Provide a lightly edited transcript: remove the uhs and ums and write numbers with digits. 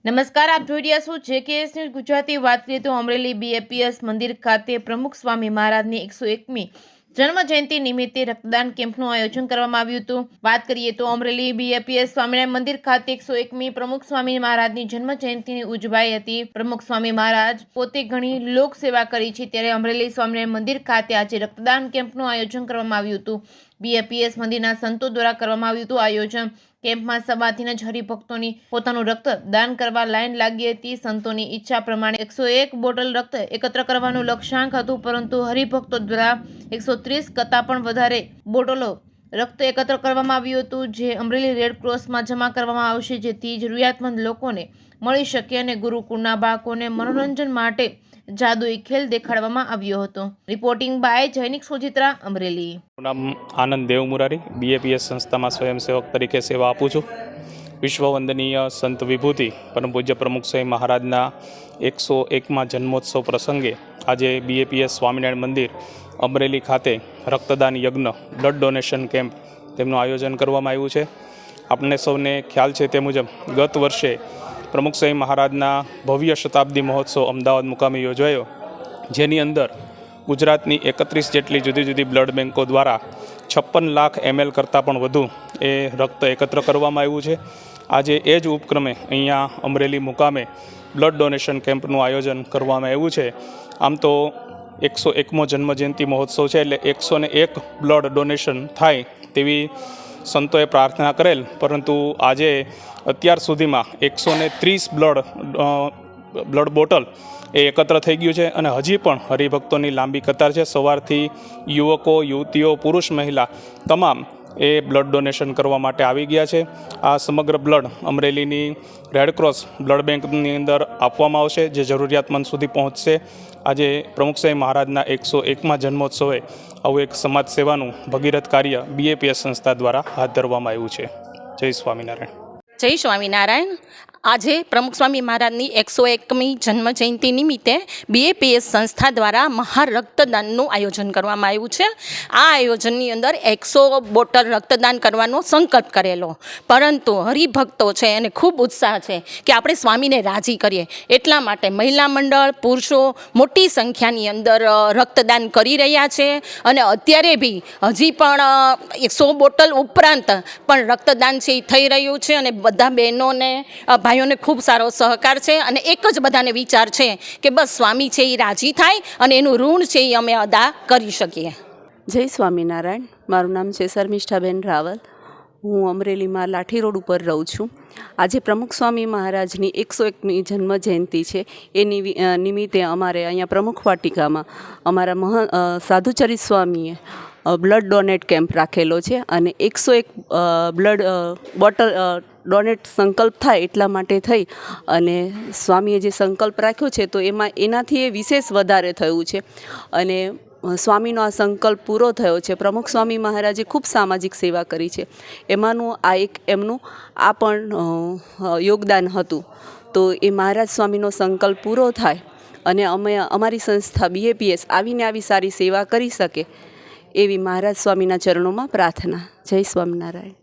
નમસ્કાર, આપ જોઈ રહ્યા છો JKS ન્યૂઝ ગુજરાતી. વાત કરીએ તો અમરેલી BAPS મંદિર ખાતે પ્રમુખ સ્વામી મહારાજની 101મી જન્મ જયંતિ નિમિત્તે રક્તદાન કેમ્પનું આયોજન કરવામાં આવ્યું હતું. વાત કરીએ તો અમરેલી BAPS સ્વામિનારાયણ મંદિર ખાતે 101મી પ્રમુખ સ્વામી મહારાજની જન્મ જયંતિની ઉજવાઈ હતી. પ્રમુખ સ્વામી મહારાજ પોતે ઘણી લોક સેવા કરી છે, ત્યારે અમરેલી સ્વામિનારાયણ મંદિર ખાતે આજે રક્તદાન કેમ્પનું આયોજન કરવામાં આવ્યું હતું. BAPS મંદિરના સંતો દ્વારા કરવામાં આવ્યું હતું આયોજન. કેમ્પમાં સવારથી જ હરિભક્તોની પોતાનું રક્ત દાન કરવા લાઈન લાગી હતી. સંતોની ઈચ્છા પ્રમાણે 101 બોટલ રક્ત એકત્ર કરવાનું લક્ષ્યાંક હતું, પરંતુ હરિભક્તો દ્વારા 130 કરતાં પણ વધારે બોટલો રક્ત એકત્ર કરવામાં આવ્યું હતું, જે અમરેલી રેડક્રોસમાં જમા કરવામાં આવશે, જેથી જરૂરિયાતમંદ લોકોને મળી શકે અને ગુરુકુળના બાળકોને મનોરંજન માટે જાદુઈ ખેલ દેખાડવામાં આવ્યો હતો. Reporting by Jainik Sojitra, Amreli. નામ આનંદ દેવ મુરારી, BAPS સંસ્થામાં સ્વયંસેવક તરીકે સેવા આપું છું. વિશ્વવંદનીય સંત વિભૂતિ પરમ પૂજ્ય પ્રમુખ સ્વામી મહારાજના 101મા જન્મોત્સવ પ્રસંગે આજે BAPS સ્વામિનારાયણ મંદિર અમરેલી ખાતે રક્તદાન યજ્ઞ બ્લડ ડોનેશન કેમ્પ તેમનું આયોજન કરવામાં આવ્યું છે. આપણને સૌને ખ્યાલ છે તે મુજબ ગત વર્ષે પ્રમુખ સ્વામી મહારાજના ભવ્ય શતાબ્દી મહોત્સવ અમદાવાદ મુકામે યોજાયો, જેની અંદર ગુજરાતની 31 જેટલી જુદી જુદી બ્લડ બેન્કો દ્વારા 56 લાખ ml કરતાં પણ વધુ એ રક્ત એકત્ર કરવામાં આવ્યું છે. આજે એ જ ઉપક્રમે અહીંયા અમરેલી મુકામે બ્લડ ડોનેશન કેમ્પનું આયોજન કરવામાં આવ્યું છે. આમ તો 101મો જન્મજયંતિ મહોત્સવ છે, એટલે 101 બ્લડ ડોનેશન થાય તેવી સંતોએ પ્રાર્થના કરેલ, પરંતુ આજે અત્યાર સુધીમાં 130 બ્લડ બોટલ એ એકત્ર થઈ ગયું છે અને હજી પણ હરિભક્તોની લાંબી કતાર છે. સવારથી યુવકો, યુવતીઓ, પુરુષ, મહિલા તમામ એ બ્લડ ડોનેશન કરવા માટે આવી ગયા છે. આ સમગ્ર બ્લડ અમરેલીની રેડક્રોસ બ્લડ બેંકની અંદર આપવામાં આવશે, જે જરૂરિયાતમંદ સુધી પહોંચશે. આજે પ્રમુખ સ્વામી મહારાજના 101મા જન્મોત્સવે આવું એક સમાજ સેવાનું ભગીરથ કાર્ય BAPS સંસ્થા દ્વારા હાથ ધરવામાં આવ્યું છે. જય સ્વામિનારાયણ. જય સ્વામિનારાયણ. આજે પ્રમુખ સ્વામી મહારાજની 101મી જન્મ જયંતિ નિમિત્તે BAPS સંસ્થા દ્વારા મહારક્તદાનનું આયોજન કરવામાં આવ્યું છે. આ આયોજનની અંદર 100 બોટલ રક્તદાન કરવાનો સંકલ્પ કરેલો, પરંતુ હરિભક્તો છે એને ખૂબ ઉત્સાહ છે કે આપણે સ્વામીને રાજી કરીએ, એટલા માટે મહિલા મંડળ, પુરુષો મોટી સંખ્યાની અંદર રક્તદાન કરી રહ્યા છે. અને અત્યારે બી હજી પણ 100 બોટલ ઉપરાંત પણ રક્તદાન છે એ થઈ રહ્યું છે અને બધા બહેનોને ભાઈઓને ખૂબ સારો સહકાર છે અને એક જ બધાને વિચાર છે કે બસ સ્વામી છે એ રાજી થાય અને એનું ઋણ છે એ અમે અદા કરી શકીએ. જય સ્વામિનારાયણ. મારું નામ છે શર્મિષ્ઠાબેન રાવલ. હું અમરેલીમાં લાઠી રોડ ઉપર રહું છું. આજે પ્રમુખ સ્વામી મહારાજની 101મી જન્મ જયંતિ છે. એ નિમિત્તે અમારે અહીંયા પ્રમુખ વાટિકામાં અમારા સાધુચરિત સ્વામીએ બ્લડ ડોનેટ કેમ્પ રાખેલો છે અને 101 બ્લડ બોટલ ડોનેટ સંકલ્પ થાય એટલા માટે થઈ અને સ્વામીએ જે સંકલ્પ રાખ્યો છે તો એનાથી એ વિશેષ વધારે થયું છે અને સ્વામીનો આ સંકલ્પ પૂરો થયો છે. પ્રમુખ સ્વામી મહારાજે ખૂબ સામાજિક સેવા કરી છે, એમાંનું આ એક એમનું આ પણ યોગદાન હતું. તો એ મહારાજ સ્વામીનો સંકલ્પ પૂરો થાય અને અમારી સંસ્થા BAPS આવીને આવી સારી સેવા કરી શકે એવી મહારાજ સ્વામીના ચરણોમાં પ્રાર્થના. જય સ્વામિનારાયણ.